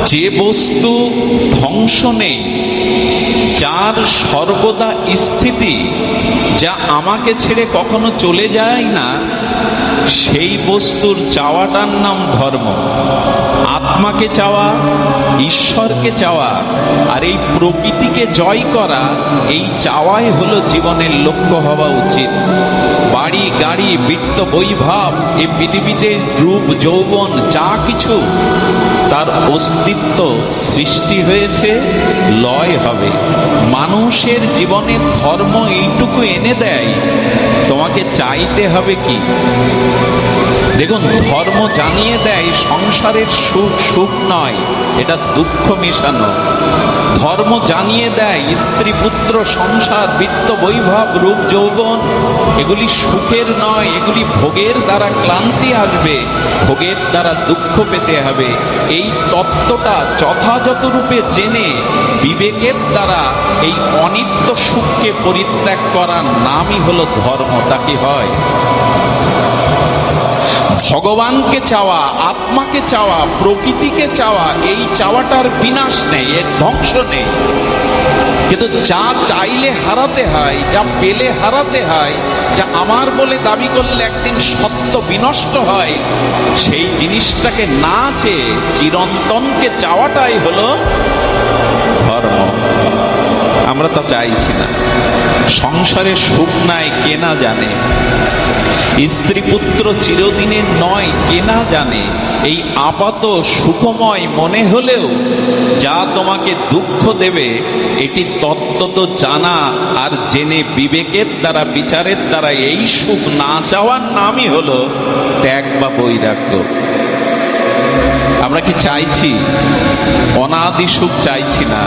যে বস্তু ধ্বংস নেই, যার সর্বদা স্থিতি, যা আমাকে ছেড়ে কখনো চলে যায় না, সেই বস্তুর চাওয়াটার নাম ধর্ম। আত্মাকে চাওয়া, ঈশ্বরকে চাওয়া আর এই প্রকৃতিকে জয় করা, এই চাওয়াই হলো জীবনের লক্ষ্য হওয়া উচিত। বাড়ি গাড়ি বিত্ত বৈভব, এই পৃথিবীতে রূপ যৌবন যা কিছু, তার অস্তিত্ব সৃষ্টি হয়েছে, লয় হবে। মানুষের জীবনের ধর্ম এইটুকু এনে দেয়, তোমাকে চাইতে হবে কি? দেখুন, ধর্ম জানিয়ে দেয় সংসারের সুখ সুখ নয়, এটা দুঃখ মেশানো। ধর্ম জানিয়ে দেয় স্ত্রী পুত্র সংসার বিত্ত বৈভব রূপ যৌবন এগুলি সুখের নয়, এগুলি ভোগের দ্বারা ক্লান্তি আসবে, ভোগের দ্বারা দুঃখ পেতে হবে। এই তত্ত্বটা যথাযথ রূপে জেনে বিবেকের দ্বারা এই অনিত্য সুখকে পরিত্যাগ করার নামই হলো ধর্ম। তা কি হয়? ভগবানকে চাওয়া, আত্মাকে চাওয়া, প্রকৃতিকে চাওয়া, এই চাওয়াটার বিনাশ নেই, এর ধ্বংস নেই। কিন্তু যা চাইলে হারাতে হয়, যা পেলে হারাতে হয়, যা আমার বলে দাবি করলে একদিন সত্য বিনষ্ট হয়, সেই জিনিসটাকে না চেয়ে চিরন্তনকে চাওয়াটাই হলো ধর্ম। আমরা তা চাইছি না। সংসারে সুখ নাই কে না জানে, স্ত্রী পুত্র চিরদিনের নয় কে না জানে। এই আপাত সুখময় মনে হলেও যা তোমাকে দুঃখ দেবে, এটি তত্ত্ব তো জানা আর জেনে বিবেকের দ্বারা বিচারের দ্বারা এই সুখ না চাওয়ার নামই হলো ত্যাগ বা বৈরাগ্য। আমরা কি চাইছি? অনাদি সুখ চাইছি না।